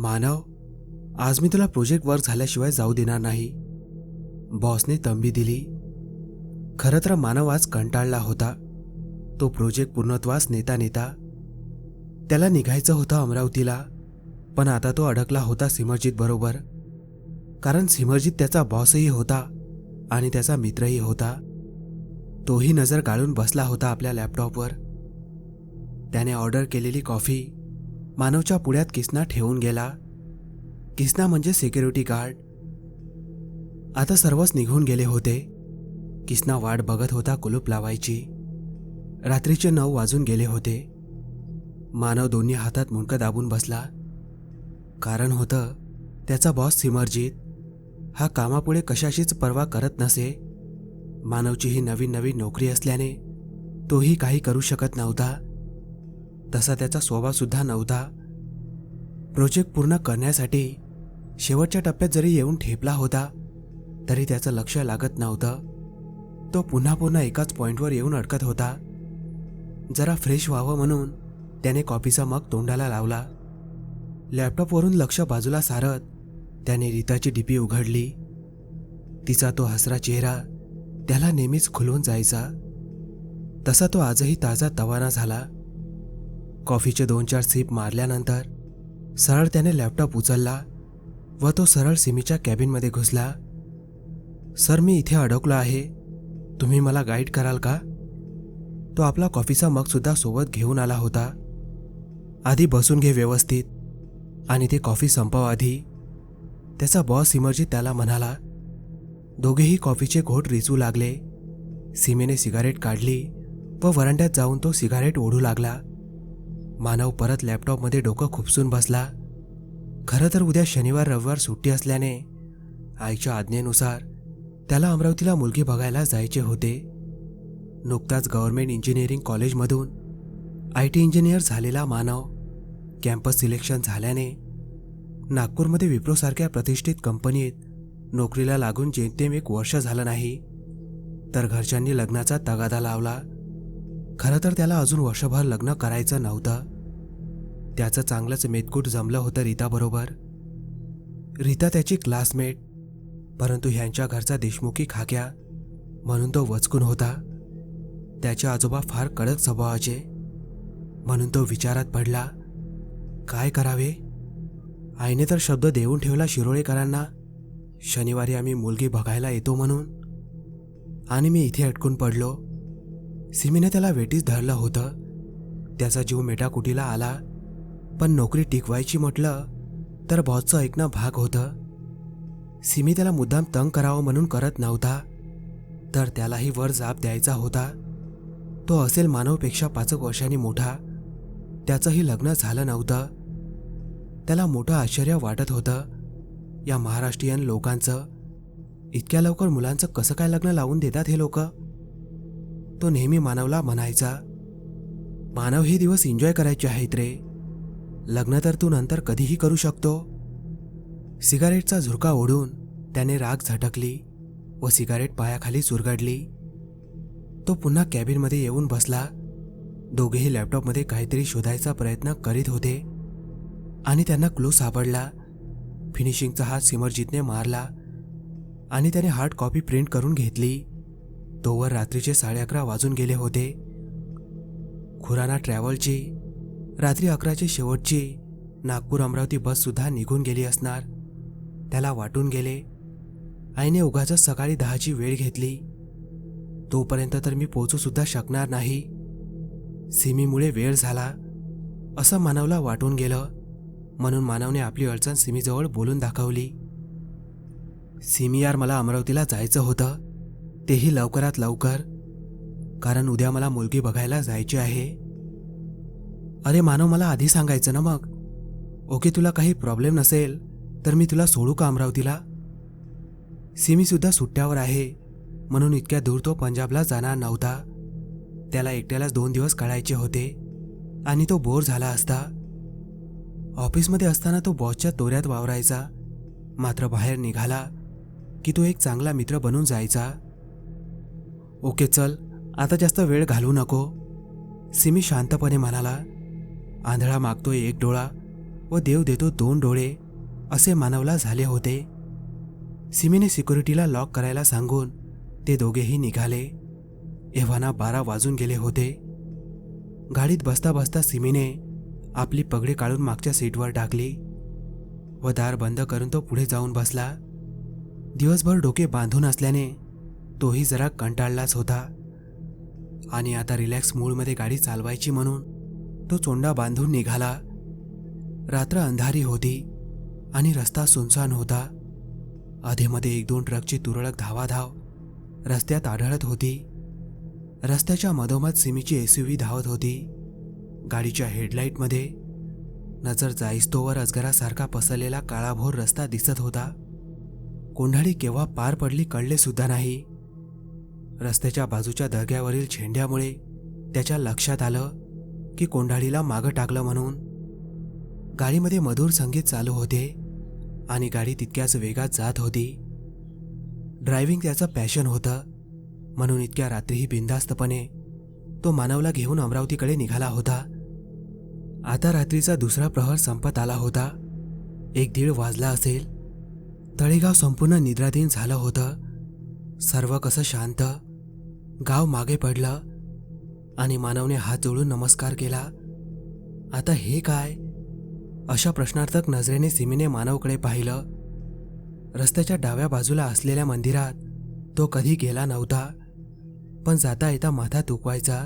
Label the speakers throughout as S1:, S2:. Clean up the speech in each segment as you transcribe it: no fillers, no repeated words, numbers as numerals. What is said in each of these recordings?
S1: मानव, आज मी तुला project work झाल्याशिवाय जाऊ देणार नाही, बॉसने तंबी दिली. खरं तर मानव आज कंटाळला होता. तो प्रोजेक्ट पूर्णत्वास नेता नेता त्याला निघायचं होतं अमरावतीला, पण आता तो अडकला होता सिमरजीत बरोबर. कारण सिमरजीत त्याचा बॉसही होता आणि त्याचा मित्रही होता. तोही नजर गाळून बसला होता आपल्या लॅपटॉपवर. त्याने ऑर्डर केलेली कॉफी मानवच्या पुढ्यात किसना ठेवून गेला. किसना म्हणजे सिक्युरिटी गार्ड. आता सर्वच निघून गेले होते. किसना वाट बघत होता कुलूप लावायची. रात्रीचे 9 वाजून गेले होते. मानव दोन्ही हातात मुंडकं दाबून बसला. कारण होतं, त्याचा बॉस सिमरजीत हा कामापुढे कशाशीच पर्वा करत नसे. मानवची ही नवीन नवीन नोकरी असल्याने तोही काही करू शकत नव्हता. तसा त्याचा स्वभावसुद्धा नव्हता. प्रोजेक्ट पूर्ण करण्यासाठी शेवटच्या टप्प्यात जरी येऊन ठेपला होता तरी त्याचं लक्ष लागत नव्हतं. तो पुन्हा पुन्हा एकाच पॉइंटवर येऊन अडकत होता. जरा फ्रेश व्हावं म्हणून त्याने कॉफीचा मग तोंडाला लावला. लॅपटॉपवरून लक्ष बाजूला सारत त्याने रीताची डीपी उघडली. तिचा तो हसरा चेहरा त्याला नेहमीच खुलवून जायचा. तसा तो आजही ताजा तवाना झाला. कॉफीचे 2-4 सिप मारल्यानंतर सरळ त्याने लॅपटॉप उचलला व तो सरळ सिमीच्या कॅबिनमध्ये घुसला. सर, मी इथे अडकलो आहे, तुम्ही मला गाईड कराल का? तो आपला कॉफीचा मगसुद्धा सोबत घेऊन आला होता. आधी बसून घे व्यवस्थित आणि ते कॉफी संपव आधी, त्याचा बॉस सिमरजी त्याला म्हणाला. दोघेही कॉफीचे घोट रिचू लागले. सीमेने सिगारेट काढली व वरांड्यात जाऊन तो सिगारेट ओढू लागला. मानव परत लॅपटॉपमध्ये डोकं खुपसून बसला. खरं तर उद्या शनिवार रविवार सुट्टी असल्याने आईच्या आज्ञेनुसार त्याला अमरावतीला मुलगी बघायला जायचे होते. नुकताच गव्हर्नमेंट इंजिनिअरिंग कॉलेजमधून IT इंजिनियर झालेला मानव कॅम्पस सिलेक्शन झाल्याने नागपूरमध्ये विप्रोसारख्या प्रतिष्ठित कंपनीत नोकरीला लागून जेमतेम 1 वर्ष झालं नाही तर घरच्यांनी लग्नाचा तगादा लावला. खरं तर त्याला अजून वर्षभर लग्न करायचं नव्हतं. त्याचं चांगलंच मेतकूट जमलं होतं रीताबरोबर. रीता त्याची क्लासमेट, परंतु ह्यांच्या घरचा देशमुखी खाक्या म्हणून तो वचकून होता. त्याचे आजोबा फार कडक स्वभावाचे म्हणून तो विचारात पडला, काय करावे. आईने तर शब्द देऊन ठेवला शिरोळेकरांना, शनिवारी आम्ही मुलगी बघायला येतो म्हणून, आणि मी इथे अटकून पडलो. सिमीने त्याला वेटीस धरलं होतं. त्याचा जीव मेटाकुटीला आला, पण नोकरी टिकवायची म्हटलं तर बॉसचं ऐकणं भाग होतं. सिमी त्याला मुद्दाम तंग करावं म्हणून करत नव्हता, तर त्यालाही वर जाब द्यायचा होता. तो असेल मानवपेक्षा 5 वर्षांनी मोठा. त्याचंही लग्न झालं नव्हतं. त्याला मोठं आश्चर्य वाटत होतं, या महाराष्ट्रीयन लोकांचं इतक्या लवकर मुलांचं कसं काय लग्न लावून देतात हे लोक. तो नेहमी मानवला म्हणायचा, मानव, हे दिवस एन्जॉय करायचे आहेत रे, लग्न तर तू नंतर कधीही करू शकतो. सिगारेटचा झुरका ओढून त्याने राग झटकली व सिगारेट पायाखाली चुरगडली. तो पुन्हा कॅबिनमध्ये येऊन बसला. दोघेही लॅपटॉपमध्ये काहीतरी शोधायचा प्रयत्न करीत होते आणि त्यांना क्लू सापडला. फिनिशिंगचा हात सिमरजीतने मारला आणि त्याने हार्ड कॉपी प्रिंट करून घेतली. तोवर रात्रीचे 11:30 वाजून गेले होते. खुराना ट्रॅव्हलची रात्री 11ची शेवटची नागपूर अमरावती बससुद्धा निघून गेली असणार, त्याला वाटून गेले. आईने उगाचच सकाळी 10ची वेळ घेतली. तोपर्यंत तर मी पोहोचूसुद्धा शकणार नाही. सिमीमुळे वेळ झाला असं मानवला वाटून गेलं. म्हणून मानवने आपली अडचण सिमीजवळ बोलून दाखवली. सिमी यार, मला अमरावतीला जायचं होतं, तेही लवकरात लवकर, कारण उद्या मला मुलगी बघायला जायची आहे. अरे मानव, मला आधी सांगायचं ना मग. ओके, तुला काही प्रॉब्लेम नसेल तर मी तुला सोडू का अमरावतीला? सिमीसुद्धा सुट्ट्यावर आहे म्हणून इतक्या दूर तो पंजाबला जाणार नव्हता. त्याला एकट्यालाच 2 दिवस काढायचे होते आणि तो बोर झाला असता. ऑफिसमध्ये असताना तो बॉसच्या तोऱ्यात वावरायचा, मात्र बाहेर निघाला की तो एक चांगला मित्र बनून जायचा. ओके चल, आता जास्त वेळ घालवू नको, सिमी शांतपणे म्हणाला. आंधळा मागतोय एक डोळा व देव देतो 2 डोळे असे मानवला झाले होते. सिमीने सिक्युरिटीला लॉक करायला सांगून ते दोघेही निघाले. एव्हाना 12 वाजून गेले होते. गाडीत बसता बसता सिमीने आपली पगडी काढून मागच्या सीटवर टाकली व दार बंद करून तो पुढे जाऊन बसला. दिवसभर डोके बांधून असल्याने तोही जरा कंटाळलाच होता आणि आता रिलॅक्स मूडमध्ये गाडी चालवायची म्हणून तो चोंडा बांधून निघाला. रात्र अंधारी होती आणि रस्ता सुनसान होता. अधेमध्ये 1-2 ट्रकची तुरळक धावाधाव रस्त्यात आढळत होती. रस्त्याच्या मधोमध सिमीची SUV धावत होती. गाडीच्या हेडलाईटमध्ये नजर जाईस्तोवर अजगरासारखा पसरलेला काळाभोर रस्ता दिसत होता. कोंढाळी केव्हा पार पडली कळले सुद्धा नाही. रस्त्याच्या बाजूच्या दर्ग्यावरील झेंड्यामुळे त्याच्या लक्षात आलं की कोंढाळीला मागं टाकलं म्हणून. गाडीमध्ये मधुर संगीत चालू होते आणि गाडी तितक्याच वेगात जात होती. ड्रायव्हिंग त्याचं पॅशन होतं म्हणून इतक्या रात्रीही बिनधास्तपणे तो मानवला घेऊन अमरावतीकडे निघाला होता. आता रात्रीचा दुसरा प्रहर संपत आला होता. 1-1:30 वाजला असेल. तळेगाव संपूर्ण निद्राधीन झालं होतं. सर्व कसं शांत. गाव मागे पडलं आणि मानवने हात जोडून नमस्कार केला. आता हे काय? अशा प्रश्नार्थक नजरेने सिमीने मानवकडे पाहिलं. रस्त्याच्या डाव्या बाजूला असलेल्या मंदिरात तो कधी गेला नव्हता, पण जाता येता माथा तुकवायचा.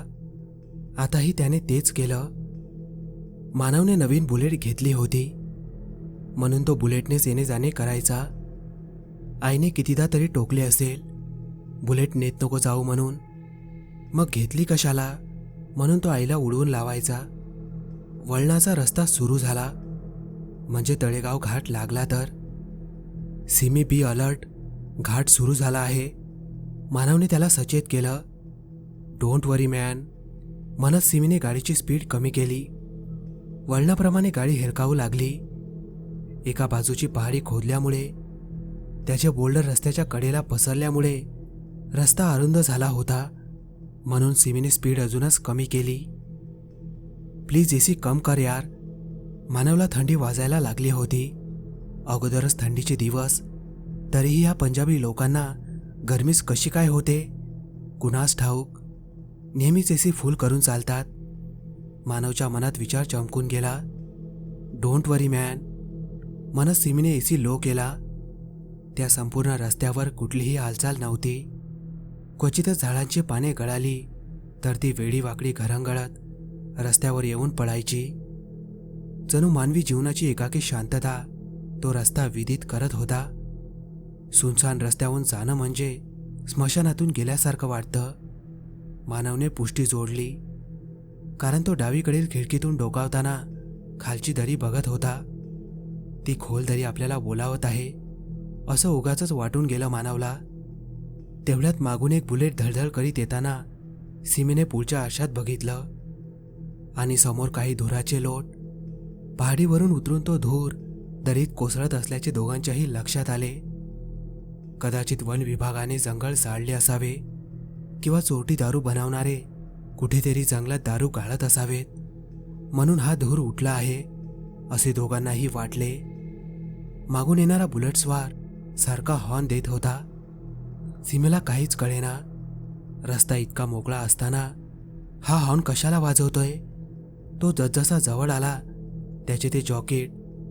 S1: आताही त्याने तेच केलं. मानवने नवीन बुलेट घेतली होती म्हणून तो बुलेटनेच येणे जाणे करायचा. आईने कितीदा तरी टोकले असेल बुलेट नेत नको जाऊ म्हणून, मग घेतली कशाला म्हणून तो आईला उडवून लावायचा. वळणाचा रस्ता सुरू झाला म्हणजे तळेगाव घाट लागला तर. सिमी बी अलर्ट, घाट सुरू झाला आहे. मानवने त्याला सचेत केलं. डोंट वरी मॅन म्हणत सिमीने गाडीची स्पीड कमी केली. वळणाप्रमाणे गाडी हेरकावू लागली. एका बाजूची पहाडी खोदल्यामुळे त्याचे बोल्डर रस्त्याच्या कडेला पसरल्यामुळे रस्ता अरुंद झाला होता म्हणून सिमीने स्पीड अजूनच कमी केली. प्लीज AC कम कर यार. मानवला थंडी वाजायला लागली होती. अगोदरच थंडीचे दिवस, तरीही या पंजाबी लोकांना गरमीच कशी काय होते कुणास ठाऊक. नेहमीच AC फुल करून चालतात. मानवच्या मनात विचार चमकून गेला. डोंट वरी मॅन म्हणत सिमीने AC लो केला. त्या संपूर्ण रस्त्यावर कुठलीही हालचाल नव्हती. क्वचितच झाडांची पाने गळाली तर ती वेडीवाकडी घरंगळत रस्त्यावर येऊन पडायची. जणू मानवी जीवनाची एकाकी शांतता तो रस्ता विदित करत होता. सुनसान रस्त्यावरून जाणं म्हणजे स्मशानातून गेल्यासारखं वाटतं. मानवने पुष्टी जोडली कारण तो डावीकडील खिडकीतून डोकावताना खालची दरी बघत होता. ती खोल दरी आपल्याला बोलावत आहे असं उगाचच वाटून गेलं मानवला. तेवढ्यात मागून एक बुलेट धडधड करीत येताना सिमीने पुढच्या आरशात बघितलं आणि समोर काही धुराचे लोट. पहाडीवरून उतरून तो धूर दरीत कोसळत असल्याचे दोघांच्याही लक्षात आले. कदाचित वन विभागाने जंगल जाळले असावे किंवा चोरटी दारू बनवणारे कुठेतरी जंगलात दारू गाळत असावेत म्हणून हा धूर उठला आहे असे दोघांनाही वाटले. मागून येणारा बुलेटस्वार सारखा हॉर्न देत होता. सीमेला काहीच कळेना. रस्ता इतका मोकळा असताना हा हॉर्न कशाला वाजवतोय. तो जसजसा जवळ आला त्याचे ते जॉकेट,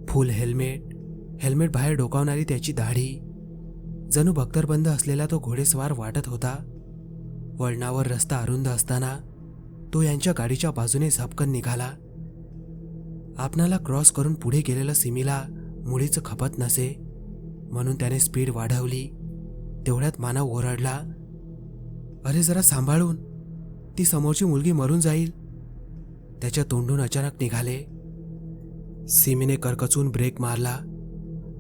S1: फुल हेल्मेट बाहेर डोकावणारी त्याची दाढी, जणू बख्तरबंद असलेला तो घोडेस्वार वाटत होता. वळणावर रस्ता अरुंद असताना तो यांच्या गाडीच्या बाजूने झपकन निघाला. आपणाला क्रॉस करून पुढे गेलेलं सिमीला मुळीच खपत नसे म्हणून त्याने स्पीड वाढवली. तेवढ्यात मानव ओरडला, अरे जरा सांभाळून, ती समोरची मुलगी मरून जाईल. त्याच्या तोंडून अचानक निघाले. सिमीने करकचून ब्रेक मारला.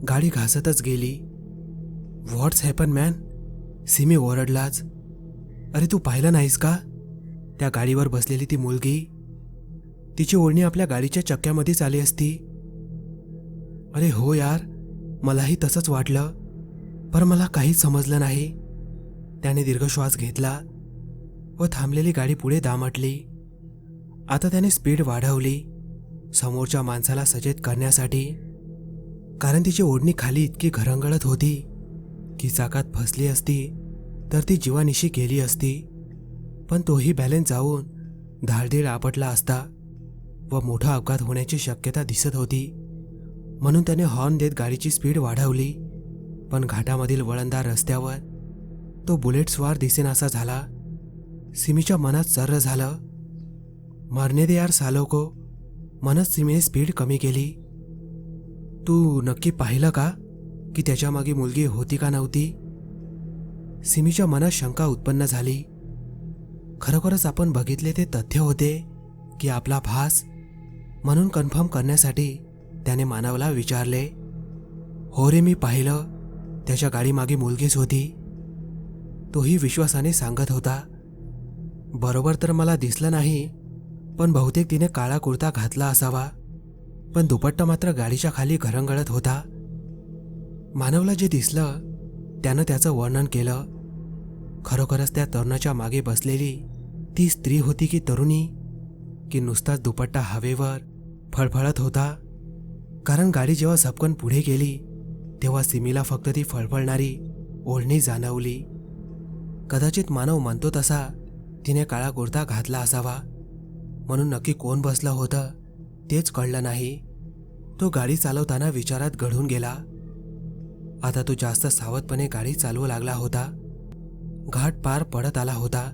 S1: गाडी घासतच गेली. व्हॉट्स हॅपन मॅन, सिमी ओरडलाच. अरे तू पाहिलं नाहीस का त्या गाडीवर बसलेली ती मुलगी? तिची ओढणी आपल्या गाडीच्या चक्क्यामध्येच आली असती. अरे हो यार, मलाही तसंच वाटलं, पर मला काहीच समजलं नाही. त्याने दीर्घ श्वास घेतला व थांबलेली गाडी पुढे दामटली. आता त्याने स्पीड वाढवली. समोरच्या माणसाला सचेत करण्यासाठी, कारण तिची ओढणी खाली इतकी घरंगळत होती की चाकात फसली असती तर ती जीवानिशी गेली असती. पण तोही बॅलन्स जाऊन धाडधीड आपटला असता व मोठा अपघात होण्याची शक्यता दिसत होती. म्हणून त्याने हॉर्न देत गाडीची स्पीड वाढवली. पण घाटामधील वळणदार रस्त्यावर तो बुलेट स्वार दिसेनासा झाला. सिमीच्या मनात सर्र झालं, मरने दे यार सालो को. म्हणत सिमीने स्पीड कमी केली. तू नक्की पाहिलं का की त्याच्या मागे मुलगी होती का नव्हती? सिमीच्या मनात शंका उत्पन्न झाली. खरोखरच आपण बघितले ते तथ्य होते की आपला भास? म्हणून कन्फर्म करण्यासाठी त्याने मानवला विचारले. हो रे, मी पाहिलं, त्याच्या गाडीमागे मुलगीच होती. तोही विश्वासाने सांगत होता. बरोबर तर मला दिसलं नाही, पण बहुतेक तिने काळा कुर्ता घातला असावा. पण दुपट्टा मात्र गाडीच्या खाली घरंगळत होता. मानवला जे दिसलं त्यानं त्याचं वर्णन केलं. खरोखरच त्या तरुणाच्या मागे बसलेली ती स्त्री होती की तरुणी, की नुसताच दुपट्टा हवेवर फळफळत होता? कारण गाडी जेव्हा झपकन पुढे गेली तेव्हा सिमीला फक्त ती फळफळणारी ओढणी जाणवली. कदाचित मानव म्हणतो तसा तिने काळा कुर्ता घातला असावा, म्हणून नक्की कोण बसलं होतं तेच कळलं नाही. तो गाडी चालवताना विचारात गढून गेला. आता तो जास्त सावधपणे गाडी चालवू लागला होता. घाट पार पडत आला होता.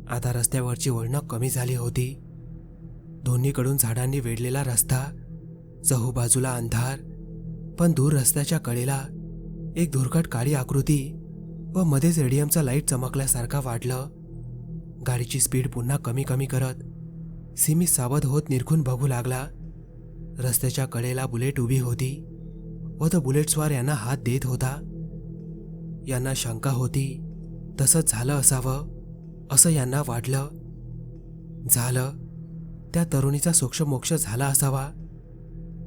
S1: आता रस्त्यावरची वळणं कमी झाली होती. दोन्हीकडून झाडांनी वेढलेला रस्ता, चहूबाजूला अंधार, पण दूर रस्त्याच्या कडेला एक धुरकट काळी आकृती व मध्येच रेडियमचा लाईट चमकल्यासारखा वाटलं. गाडीची स्पीड पुन्हा कमी कमी करत सिमी सावध होत निरखून बघू लागला. रस्त्याच्या कडेला बुलेट उभी होती व तो बुलेटस्वार यांना हात देत होता. यांना शंका होती तसंच झालं असावं असं यांना वाटलं. झालं, त्या तरुणीचा सोक्षमोक्ष झाला असावा.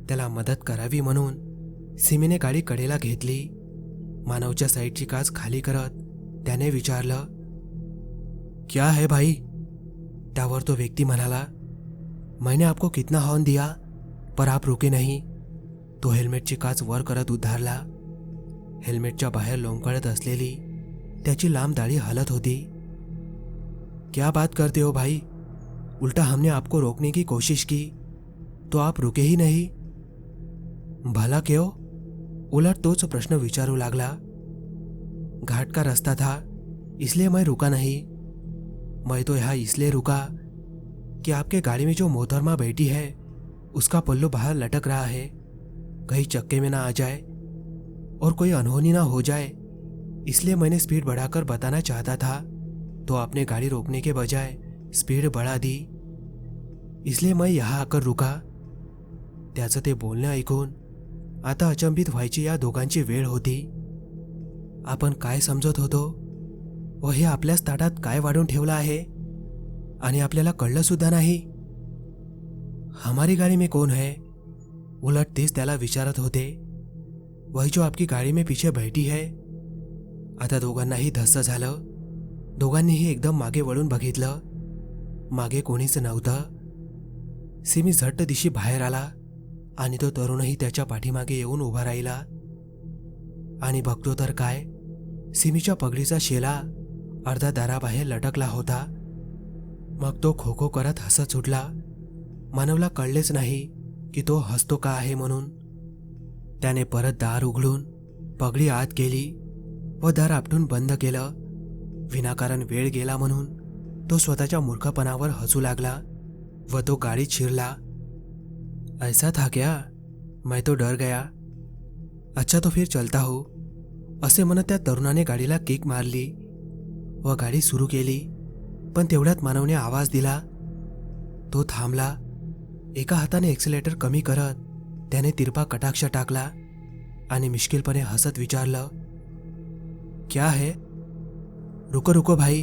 S1: त्याला मदत करावी म्हणून सिमीने गाडी कडेला घेतली. मानवच्या साईडची काच खाली करत त्याने विचारलं, क्या है भाई? त्यावर तो व्यक्ती म्हणाला, मैंने आपको कितना हॉर्न दिया पर आप रुके नहीं. तो हेल्मेटची काच वर करत उद्धारला. हेल्मेटच्या बाहेर लोंबकळत असलेली त्याची लांब दाढी हलत होती. क्या बात करते हो भाई? उल्टा हमने आपको रोकने की कोशिश की तो आप रुके ही नहीं. भला क्यों? उलट तोच प्रश्न विचारू लागला. घाट का रास्ता था इसलिए मैं रुका नहीं. मैं तो यहाँ इसलिए रुका कि आपके गाड़ी में जो मोहतरमा बैठी है उसका पल्लू बाहर लटक रहा है, कहीं चक्के में ना आ जाए और कोई अनहोनी ना हो जाए, इसलिए मैंने स्पीड बढ़ाकर बताना चाहता था. तो आपने गाड़ी रोकने के बजाय स्पीड बढ़ा दी, इसलिए मैं यहाँ आकर रुका. त्याचं ते बोलणं ऐकून आता अचंबित व्हायची या दोघांची वेळ होती. आपण काय समजत होतो व हे आपल्याच ताटात काय वाढून ठेवलं आहे आणि आपल्याला कळलं सुद्धा नाही. हमारी गाड़ी में कौन है? उलट तेच त्याला विचारत होते. वही जो आपकी गाड़ी में पीछे बैठी है. आता दोघांनाही धस्स झालं. दोघांनीही एकदम मागे वळून बघितलं. मागे कोणीच नव्हतं. सिमी झट्ट दिशी बाहेर आला आणि तो तरुणही त्याच्या पाठीमागे येऊन उभा राहिला. आणि बघतो तर काय, सिमीच्या पगडीचा शेला अर्धा दाराबाहेर लटकला होता. मग तो खो खो करत हसत सुटला. मानवला कळलेच नाही की तो हसतो का आहे म्हणून. त्याने परत दार उघडून पगडी आत केली व दार आपटून बंद केलं. विनाकारण वेळ गेला म्हणून तो स्वतःच्या मूर्खपणावर हसू लागला व तो गाडीत शिरला. ऐसा था क्या? मैं तो डर गया. अच्छा तो फिर चलता हूँ, असे म्हणत त्या तरुणाने गाडीला किक मारली व गाडी सुरू केली. पण तेवढ्यात मानवने आवाज दिला. तो थांबला. एका हाताने एक्सिलेटर कमी करत त्याने तिरपा कटाक्ष टाकला आणि मिश्किलपणे हसत विचारलं, क्या है? रुको रुको भाई.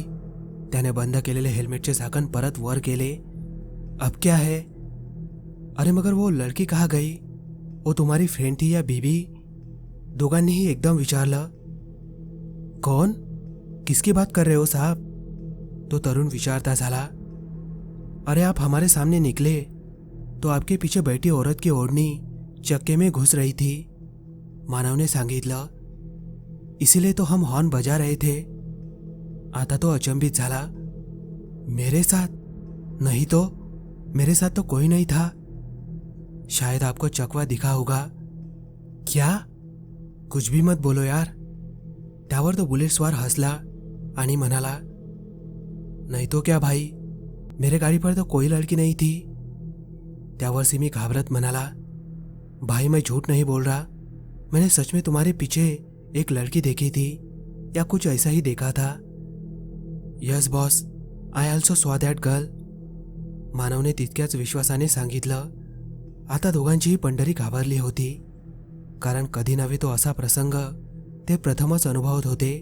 S1: त्याने बंद केलेले हेल्मेटचे झाकण परत वर केले. अब क्या है? अरे मगर वो लड़की कहाँ गई? वो तुम्हारी फ्रेंड थी या बीबी? दोघांनीही एकदम विचारलं. कौन? किसकी बात कर रहे हो साहब? तो तरुण विचारता झाला. अरे आप हमारे सामने निकले तो आपके पीछे बैठी औरत की ओढ़नी चक्के में घुस रही थी। मानव ने सांगितलं, इसीलिए तो हम हॉर्न बजा रहे थे। आता तो अचंबित झाला, मेरे साथ? नहीं तो, मेरे साथ तो कोई नहीं था। शायद आपको चकवा दिखा होगा। क्या? कुछ भी मत बोलो यार। त्यावर तो बुलेटस्वार हसला आणि म्हणाला, नहीं तो क्या भाई, मेरे गाड़ी पर तो कोई लड़की नहीं थी। त्यावर सिमी घाबरत म्हणाला, भाई मैं झूठ नहीं बोल रहा, मैंने सच में तुम्हारे पीछे एक लड़की देखी थी, या कुछ ऐसा ही देखा था। यस बॉस, आय ऑल्सो सॉ दॅट गर्ल। मानवने तितक्याच विश्वासाने सांगितलं। आता दोघांचीही पंढरी घाबरली होती, कारण कधी नव्हे तो असा प्रसंग ते प्रथमच अनुभवत होते।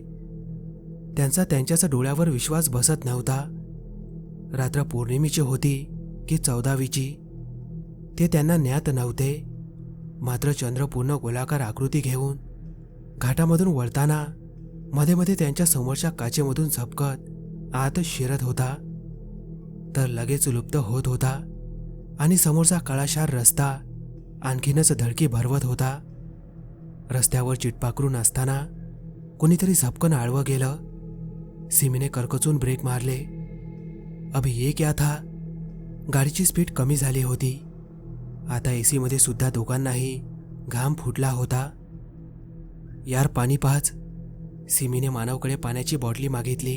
S1: त्यांचा त्यांच्याच डोळ्यावर विश्वास बसत नव्हता। रात्र पौर्णिमेची होती की 14वीची ते त्यांना ज्ञात नव्हते। मात्र चंद्र पूर्ण गोलाकार आकृती घेऊन घाटामधून वळताना मध्ये मध्ये त्यांच्या समोरच्या काचेमधून झपकत आत शिरत होता, तर लगेच लुप्त होत होता आणि समोरचा काळाशार रस्ता आणखीनच धडकी भरवत होता। रस्त्यावर चिटपाकरून असताना कोणीतरी झपकन आडवं गेलं। सिमीने करकचून ब्रेक मारले। अभी ये क्या था? गाडीची स्पीड कमी झाली होती। आता एसी मध्ये सुद्धा दोघांनाही घाम फुटला होता। यार पाणी पाच। सिमीने मानवकडे पाण्याची बॉटली मागितली।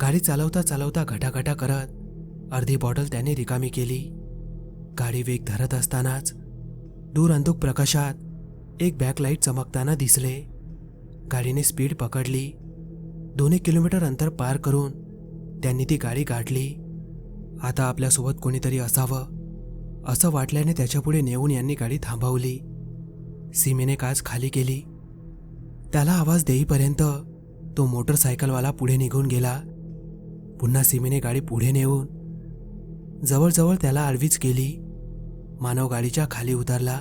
S1: गाडी चालवता चालवता घटाघटा करत अर्धी बॉटल त्याने रिकामी केली। गाडी वेग धरत असतानाच दूर अंधुक प्रकाशात एक बॅकलाईट चमकताना दिसले। गाडीने स्पीड पकडली। 2 किलोमीटर अंतर पार करून त्यांनी ती गाडी गाठली। आता आपल्यासोबत कोणीतरी असावं असं वाटल्याने त्याच्यापुढे नेऊन यांनी गाडी थांबवली। सीमेने काच खाली केली। त्याला आवाज देईपर्यंत तो मोटरसायकलवाला पुढे निघून गेला। पुन्हा सीमेने गाडी पुढे नेऊन जवळजवळ त्याला आडवीच केली। मानव गाडीच्या खाली उतरला।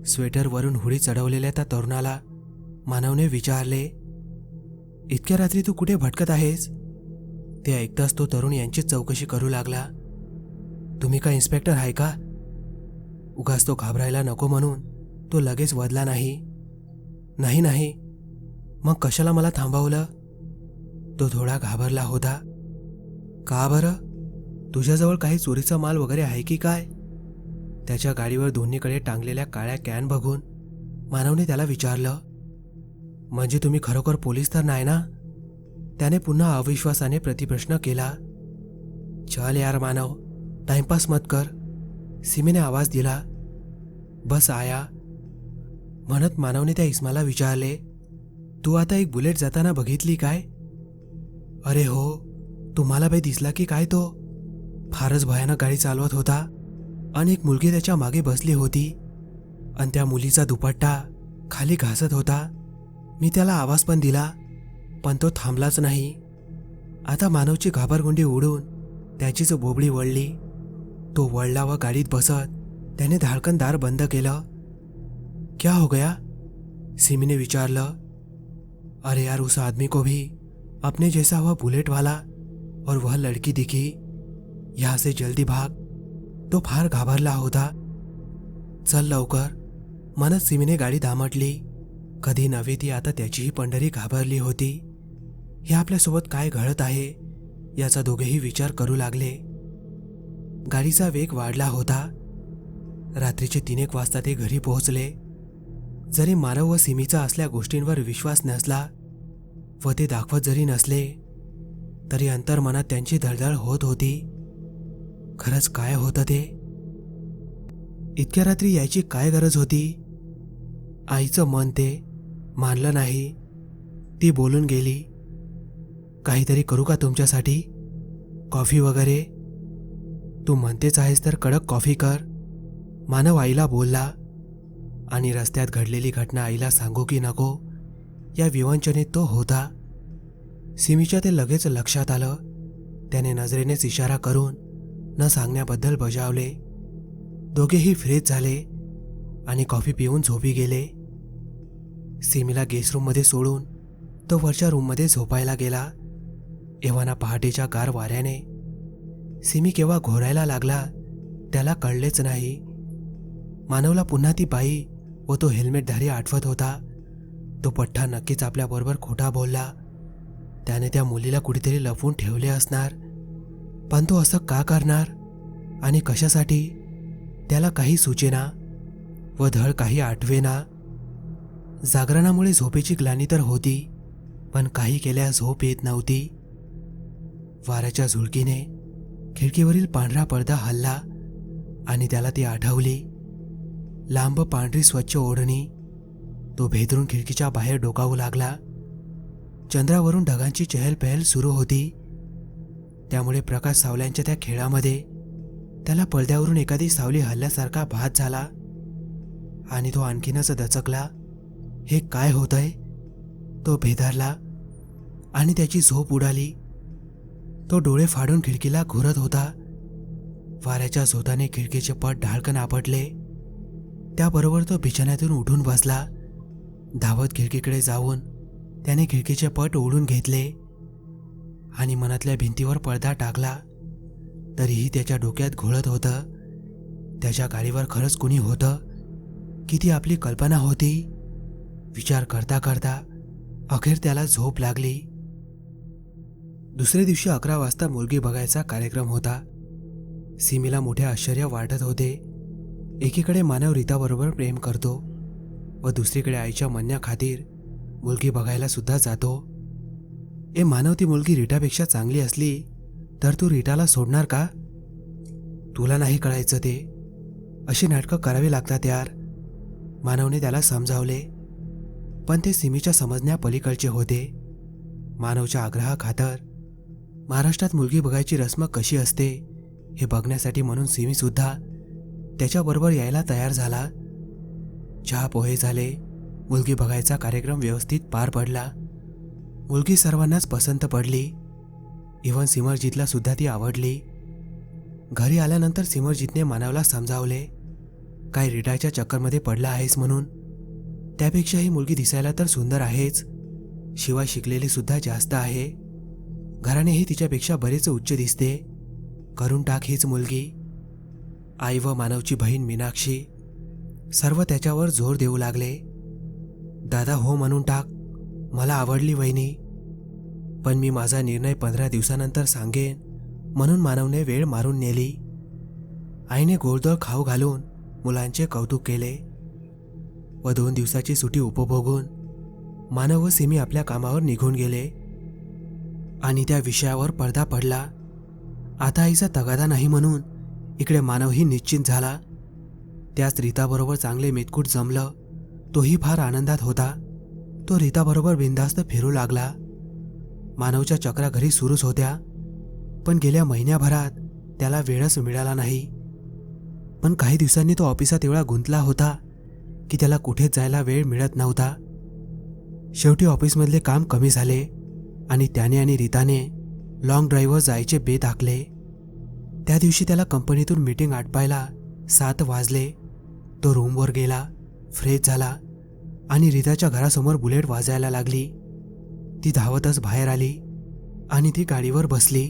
S1: स्वेटरवरून हुडी चढवलेल्या त्या तरुणाला मानवने विचारले, इतक्या रात्री तू कुठे भटकत आहेस? ते ऐकताच तो तरुण यांची चौकशी करू लागला। तुम्ही का इन्स्पेक्टर आहे का? उगाच तो घाबरायला नको म्हणून तो लगेच वदला नाही। नाही नाही, मग कशाला मला थांबवलं? तो थोडा घाबरला होता। का बरं? तुझ्याजवळ काही चोरीचा माल वगैरे आहे की काय? त्याच्या गाडीवर दोन्हीकडे टांगलेल्या काळ्या कॅन बघून मानवने त्याला विचारलं। म्हणजे तुम्ही खरोखर पोलीस तर नाही ना? त्याने पुन्हा अविश्वासाने प्रतिप्रश्न केला। चल यार मानव, टाइमपास मत कर, सीमेने आवाज दिला। बस आया म्हणत मानवने त्या इस्माला विचारले, तू आता एक बुलेट जाताना बघितली काय? अरे हो, तुम्हाला बाई दिसला की काय? तो फारच भयानक गाडी चालवत होता आणि एक मुलगी त्याच्या मागे बसली होती आणि त्या मुलीचा दुपट्टा खाली घासत होता। मी त्याला आवाज पण दिला, पण तो थांबलाच नाही। आता मानवची घाबरगुंडी उडून त्याचीच बोबडी वळली। तो वळला व गाडीत बसत त्याने धाडकन दार बंद केलं। क्या हो गया? सिमीने विचारलं। अरे यार, उस आदमी को भी अपने जैसा वह बुलेट वाला और वह लड़की दिखी। यहाँ से जल्दी भाग। तो फार घाबरला होता। चल लवकर म्हणत सिमीने गाडी दामटली। कधी नव्हे ती आता त्याचीही पंढरी घाबरली होती। हे आपल्यासोबत काय घडत आहे याचा दोघेही विचार करू लागले। गाडीचा वेग वाढला होता। रात्रीचे 3-1 वाजता ते घरी पोहोचले। जरी मानव व सिमीचा असल्या गोष्टींवर विश्वास नसला व ते दाखवत जरी नसले, तरी अंतर्मनात त्यांची धडधड होत होती। खरंच काय होतं ते? इतक्या रात्री यायची काय गरज होती? आईचं मन ते मानलं नाही। ती बोलून गेली, काहीतरी करू का तुमच्यासाठी? कॉफी वगैरे? तू म्हणतेच आहेस तर कडक कॉफी कर, मानव आईला बोलला। आणि रस्त्यात घडलेली घटना आईला सांगू की नको या विवंचनेत तो होता। सिमीच्या ते लगेच लक्षात आलं। त्याने नजरेनेच इशारा करून न सांगण्याबद्दल बजावले। दोघेही फ्रेश झाले आणि कॉफी पिऊन झोपी गेले। सिमीला गेस्ट रूममध्ये सोडून तो वरच्या रूममध्ये झोपायला गेला। एव्हाना पहाटेच्या गार वाऱ्याने सिमी केव्हा घोरायला लागला त्याला कळलेच नाही. मानवला पुन्हा ती बाई व तो हेल्मेटधारी आठवत होता. तो पठ्ठा नक्कीच आपल्याबरोबर खोटा बोलला. त्याने त्या मुलीला कुठेतरी लपवून ठेवले असणार. पण तो असं का करणार आणि कशासाठी त्याला काही सुचेना व धड काही आठवेना. जागरणामुळे झोपेची ग्लानी तर होती, पण काही केल्या झोप येत नव्हती. वाऱ्याच्या झुळकीने खिडकीवरील पांढरा पडदा हलला आणि त्याला ती आठवली. लांब पांढरी स्वच्छ ओढणी. तो भेदरून खिडकीच्या बाहेर डोकावू लागला. चंद्रावरून ढगांची चहलपहल सुरू होती, त्यामुळे प्रकाश सावल्यांच्या त्या खेळामध्ये त्याला पडद्यावरून एखादी सावली हल्ल्यासारखा भास झाला आणि तो आणखीनच दचकला. हे काय होतंय? तो भेदारला आणि त्याची झोप उडाली. तो डोळे फाडून खिडकीला घुरत होता. वाऱ्याच्या झोताने खिडकीचे पट ढाळकन आपटले. त्याबरोबर तो बिछाण्यातून उठून बसला. धावत खिडकीकडे जाऊन त्याने खिडकीचे पट ओढून घेतले आणि मनातल्या भिंतीवर पडदा टाकला. तरीही त्याच्या डोक्यात घोळत होतं, त्याच्या गाडीवर खरंच कुणी होतं की ती आपली कल्पना होती. विचार करता करता अखेर त्याला झोप लागली. दुसऱ्या दिवशी 11 वाजता मुलगी बघायचा कार्यक्रम होता. सीमेला मोठे आश्चर्य वाटत होते. एकीकडे मानव रीताबरोबर प्रेम करतो व दुसरीकडे आईच्या म्हणण्याखातीर मुलगी बघायला सुद्धा जातो. मानव, ती मुलगी रीटापेक्षा चांगली असली तर तू रीटाला सोडणार का? तुला नाही कळायचं ते. अशी नाटकं करावी लागतात यार. मानवने त्याला समजावले, पण ते सीमेच्या समजण्या पलीकडचे होते. मानवच्या आग्रहाखातर महाराष्ट्रात मुलगी बघायची रस्म कशी असते हे बघण्यासाठी म्हणून सिमी सुद्धा त्याच्याबरोबर यायला तयार झाला. चहा पोहे झाले. मुलगी बघायचा कार्यक्रम व्यवस्थित पार पडला. मुलगी सर्वांनाच पसंत पडली. इव्हन सिमरजीतला सुद्धा ती आवडली. घरी आल्यानंतर सिमरजीतने मानवला समजावले, काय रीटाच्या चक्करमध्ये पडला आहेस म्हणून. त्यापेक्षा ही मुलगी दिसायला तर सुंदर आहेच, शिवाय शिकलेली सुद्धा जास्त आहे. घरानेही तिच्यापेक्षा बरेच उच्च दिसते. करून टाक हीच मुलगी. आई व मानवची बहीण मीनाक्षी सर्व त्याच्यावर जोर देऊ लागले. दादा, हो म्हणून टाक, मला आवडली वहिनी. पण मी माझा निर्णय 15 दिवसानंतर सांगेन म्हणून मानवने वेळ मारून नेली. आईने गोडधोड खाऊ घालून मुलांचे कौतुक केले व 2 दिवसाची सुट्टी उपभोगून मानव व सिमी आपल्या कामावर निघून गेले. आणि त्या विषयावर पडदा पडला. आता आईचा तगादा नाही म्हणून इकडे मानवही निश्चिंत झाला. त्याच रीताबरोबर चांगले मेतकूट जमलं. तोही फार आनंदात होता. तो रीताबरोबर बिनधास्त फिरू लागला. मानवच्या चक्रा घरी सुरूच होत्या, पण गेल्या महिन्याभरात त्याला वेळच मिळाला नाही. पण काही दिवसांनी तो ऑफिसात एवढा गुंतला होता की त्याला कुठेच जायला वेळ मिळत नव्हता. शेवटी ऑफिसमधले काम कमी झाले आणि त्याने आणि रीताने लॉंग ड्राईव्हवर जायचे बेत आखले. त्या दिवशी त्याला कंपनीतून मीटिंग आटपायला 7 वाजले. तो रूमवर गेला, फ्रेश झाला आणि रीताच्या घरासमोर बुलेट वाजायला लागली. ती धावतच बाहेर आली आणि ती गाडीवर बसली.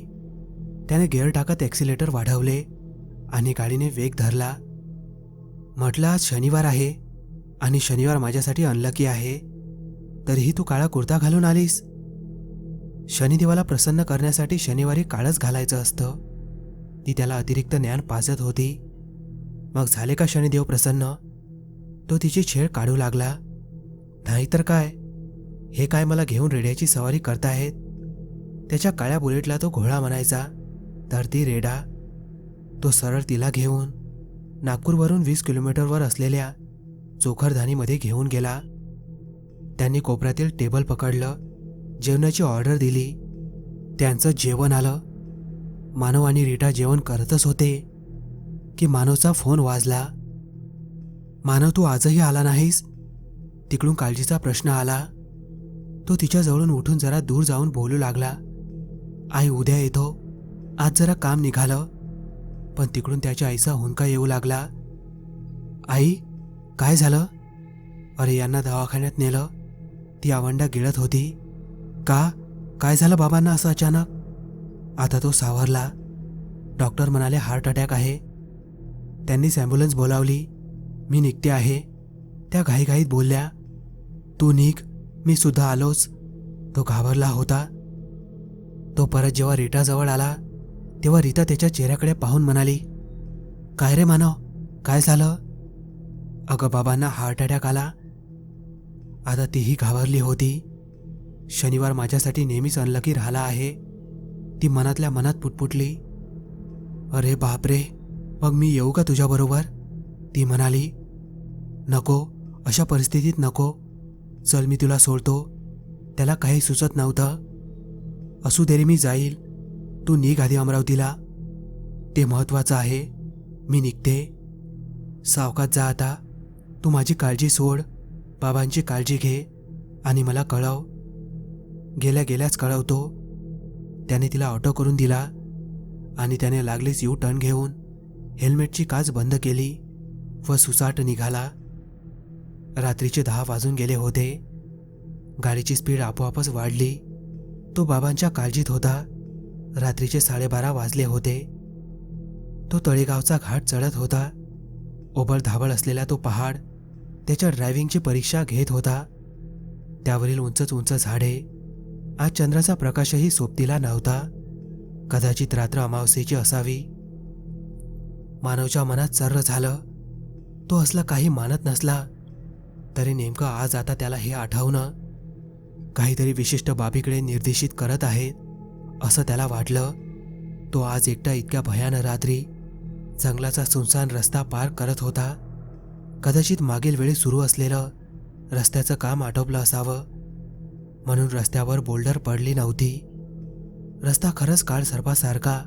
S1: त्याने गिअर टाकत ॲक्सिलेटर वाढवले आणि गाडीने वेग धरला. म्हटलं, आज शनिवार आहे आणि शनिवार माझ्यासाठी अनलकी आहे, तरीही तू काळा कुर्ता घालून आलीस. शनिदेवाला प्रसन्न करण्यासाठी शनिवारी काळच घालायचं असतं. ती त्याला अतिरिक्त ज्ञान पाजत होती. मग झाले का शनिदेव प्रसन्न? तो तिची छेड काढू लागला. नाहीतर काय, हे काय मला घेऊन रेड्याची सवारी करताहेत. त्याच्या काळ्या बुलेटला तो घोळा म्हणायचा, तर ती रेडा. तो सरळ तिला घेऊन नागपूरवरून 20 किलोमीटरवर असलेल्या चोखरधानीमध्ये घेऊन गेला. त्यांनी कोपऱ्यातील टेबल पकडलं, जेवणाची ऑर्डर दिली. त्यांचं जेवण आलं. मानव आणि रीटा जेवण करतच होते की मानवचा फोन वाजला. मानव, तू आजही आला नाहीस? तिकडून काळजीचा प्रश्न आला. तो तिच्याजवळून उठून जरा दूर जाऊन बोलू लागला, आई उद्या येतो, आज जरा काम निघालं. पण तिकडून त्याच्या आईचा हुंका येऊ लागला. आई, काय झालं? अरे, यांना दवाखान्यात नेलं. ती आवंडा गिळत होती. का? काय झालं बाबांना असं अचानक? आता तो सावरला. डॉक्टर म्हणाले हार्ट अटॅक आहे. त्यांनीच ॲम्ब्युलन्स बोलावली. मी निघते आहे, त्या घाईघाईत बोलल्या. तू निघ, मी सुद्धा आलोच. तो घाबरला होता. तो परत जेव्हा रीटाजवळ आला तेव्हा रीता त्याच्या चेहऱ्याकडे पाहून म्हणाली, काय रे मानव, काय झालं? अगं बाबांना हार्ट अटॅक आला. आता तीही घाबरली होती. शनिवार माझ्यासाठी नेहमीच अनलकी राहिला आहे, ती मनातल्या मनात पुटपुटली. अरे बापरे, मग मी येऊ का तुझ्याबरोबर? ती म्हणाली. नको, अशा परिस्थितीत नको. चल, मी तुला सोडतो. त्याला काही सुचत नव्हतं. असू दे रे, मी जाईल. तू निघ आधी अमरावतीला, ते महत्त्वाचं आहे. मी निघते. सावकाश जा आता. तू माझी काळजी सोड, बाबांची काळजी घे आणि मला कळव. गेल्या गेल्याच कळवतो. त्याने तिला ऑटो करून दिला आणि त्याने लागलीच यू टर्न घेऊन हेल्मेटची काच बंद केली व सुसाट निघाला. रात्रीचे 10 वाजून गेले होते. गाडीची स्पीड आपोआपच वाढली. तो बाबांच्या काळजीत होता. रात्रीचे 12:30 वाजले होते. तो तळेगावचा घाट चढत होता. ओबडधाबड असलेला तो पहाड त्याच्या ड्रायव्हिंगची परीक्षा घेत होता. त्यावरील उंचच उंच झाडे. आज चंद्राचा प्रकाशही सोबतीला नव्हता. कदाचित रात्र अमावस्येची असावी. मानवच्या मनात सर्र झालं. तो असला काही मानत नसला तरी नेमकं आज आता त्याला हे आठवणं काहीतरी विशिष्ट बाबीकडे निर्देशित करत आहेत असं त्याला वाटलं. तो आज एकटा इतक्या भयान रात्री जंगलाचा सुनसान रस्ता पार करत होता. कदाचित मागील वेळी सुरू असलेलं रस्त्याचं काम आटोपलं असावं म्हणून रस्त्यावर बोल्डर पडली नव्हती. रस्ता खरंच काळ सर्पासारखा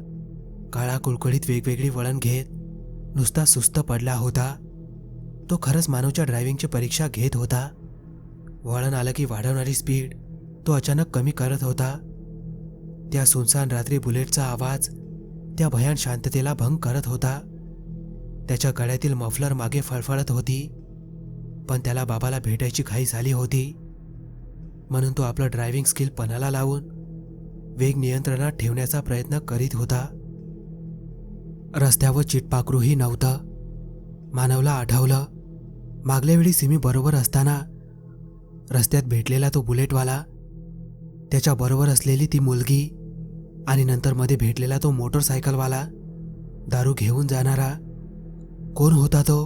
S1: काळा कुळकुळीत वेगवेगळी वळण घेत नुसता सुस्त पडला होता. तो खरंच मानवच्या ड्रायव्हिंगची परीक्षा घेत होता. वळण आलं की वाढवणारी स्पीड तो अचानक कमी करत होता. त्या सुनसान रात्री बुलेटचा आवाज त्या भयान शांततेला भंग करत होता. त्याच्या गळ्यातील मफलर मागे फळफळत होती. पण त्याला बाबाला भेटायची घाई झाली होती म्हणून तो आपलं ड्रायव्हिंग स्किल पणाला लावून वेग नियंत्रणात ठेवण्याचा प्रयत्न करीत होता. रस्त्यावर चिटपाखरूही नव्हतं. मानवला आठवलं, मागल्या वेळी सिमी बरोबर असताना रस्त्यात भेटलेला तो बुलेटवाला, त्याच्या बरोबर असलेली ती मुलगी आणि नंतर मध्ये भेटलेला तो मोटरसायकलवाला, दारू घेऊन जाणारा. कोण होता तो?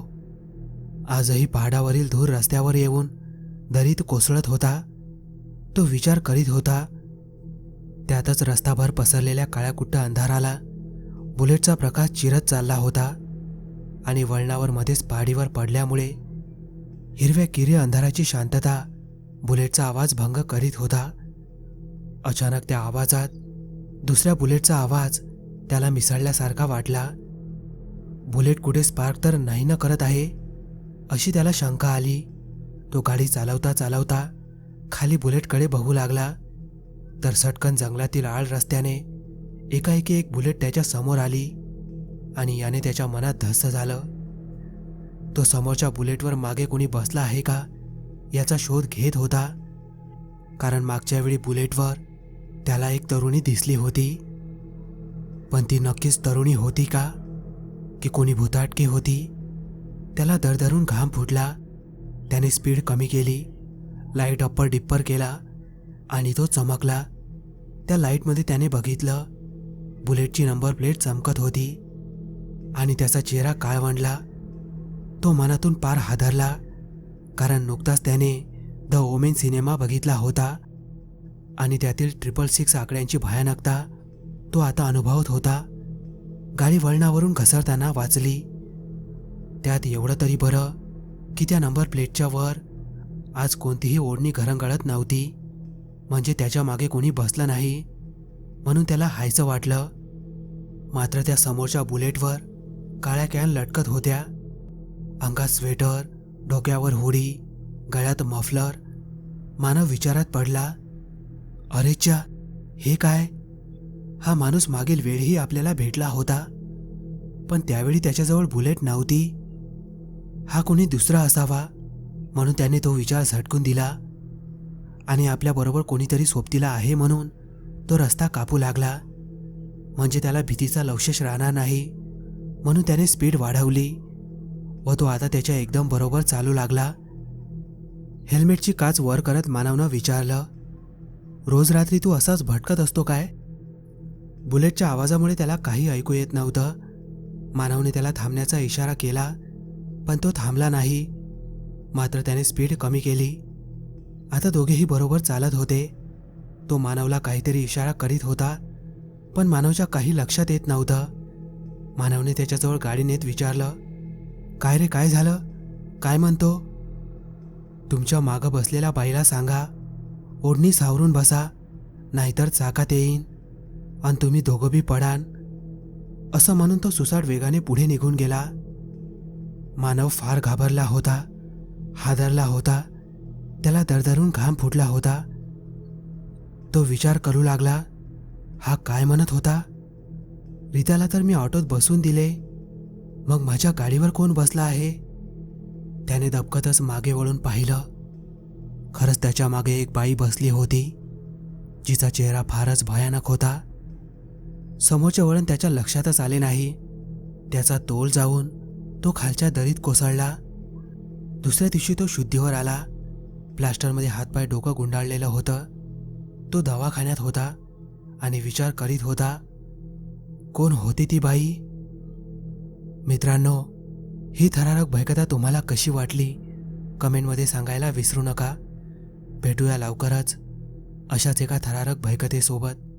S1: आजही पहाडावरील धूर रस्त्यावर येऊन दरीत कोसळत होता. तो विचार करीत होता. त्यातच रस्ताभर पसरलेल्या काळ्याकुट्ट अंधाराला बुलेटचा प्रकाश चिरत चालला होता आणि वळणावर मध्येच पहाडीवर पडल्यामुळे हिरव्या किरे अंधाराची शांतता बुलेटचा आवाज भंग करीत होता. अचानक त्या आवाजात दुसऱ्या बुलेटचा आवाज त्याला मिसळल्यासारखा वाटला. बुलेट कुठे स्पार्क तर नाही न करत आहे अशी त्याला शंका आली. तो गाडी चालवता चालवता खाली बुलेटकडे बघू लागला तर सटकन जंगलातील आळ रस्त्याने एकाएकी एक बुलेट त्याच्या समोर आली आणि याने त्याच्या मनात धस्स झालं. तो समोरच्या बुलेटवर मागे कोणी बसला आहे का याचा शोध घेत होता, कारण मागच्या वेळी बुलेटवर त्याला एक तरुणी दिसली होती. पण ती नक्कीच तरुणी होती का की कोणी भुताटकी होती? त्याला दरदरून घाम फुटला. त्याने स्पीड कमी केली, लाईट अप्पर डिप्पर केला आणि तो चमकला. त्या लाईटमध्ये त्याने बघितलं बुलेटची नंबर प्लेट चमकत होती आणि त्याचा चेहरा काळवंडला. तो मनातून पार हादरला, कारण नुकताच त्याने द ओमेन सिनेमा बघितला होता आणि त्यातील 666 आकड्यांची भयानकता तो आता अनुभवत होता. गाडी वळणावरून घसरताना वाचली. त्यात एवढं तरी बरं की त्या नंबर प्लेटच्या वर आज कोणतीही ओढणी घरंगळत नव्हती, म्हणजे त्याच्या मागे कोणी बसलं नाही म्हणून त्याला हायचं वाटलं. मात्र त्या समोरच्या बुलेटवर काळ्या कॅन लटकत होत्या. अंगात स्वेटर, डोक्यावर हुडी, गळ्यात मफलर. मानव विचारात पडला. अरेच्या, हे काय? हा माणूस मागील वेळीही आपल्याला भेटला होता, पण त्यावेळी त्याच्याजवळ बुलेट नव्हती. हा कोणी दुसरा असावा म्हणून त्याने तो विचार झटकून दिला आणि आपल्याबरोबर कोणीतरी सोबतीला आहे म्हणून तो रस्ता कापू लागला, म्हणजे त्याला भीतीचा लवशेष राहणार नाही. म्हणून त्याने स्पीड वाढवली व तो आता त्याच्या एकदम बरोबर चालू लागला. हेल्मेटची काच वर करत मानवनं विचारलं, रोज रात्री तू असाच भटकत असतो काय? बुलेटच्या आवाजामुळे त्याला काही ऐकू येत नव्हतं. मानवने त्याला थांबण्याचा इशारा केला, पण तो थांबला नाही. मात्र त्याने स्पीड कमी केली. आता दोघेही बरोबर चालत होते. तो मानवला काहीतरी इशारा करीत होता, पण मानवच्या काही लक्षात येत नव्हतं. मानवने त्याच्याजवळ गाडी नेत विचारलं, काय रे, काय झालं? काय म्हणतो? तुमच्या मागं बसलेल्या बाईला सांगा ओढणी सावरून बसा, नाहीतर चाकात येईन आणि तुम्ही दोघं बी पडान, असं म्हणून तो सुसाट वेगाने पुढे निघून गेला. मानव फार घाबरला होता, हादरला होता. त्याला दरदरून घाम फुटला होता. तो विचार करू लागला, हा काय म्हणत होता? रीताला तर मी ऑटोत बसून दिले, मग माझ्या गाडीवर कोण बसला आहे? त्याने दबकतच मागे वळून पाहिलं. खरंच त्याच्या मागे एक बाई बसली होती, जिचा चेहरा फारच भयानक होता. समोरचे वळण त्याच्या लक्षातच आले नाही. त्याचा तोल जाऊन तो खालच्या दरीत कोसळला. दुसऱ्या दिवशी तो शुद्धीवर आला. प्लास्टरमध्ये हातपाय डोकं गुंडाळलेलं होतं. तो दवाखान्यात होता आणि विचार करीत होता, कोण होती ती बाई? मित्रांनो, ही थरारक भयकथा तुम्हाला कशी वाटली कमेंटमध्ये सांगायला विसरू नका. भेटूया लवकरच अशाच एका थरारक भयकथेसोबत.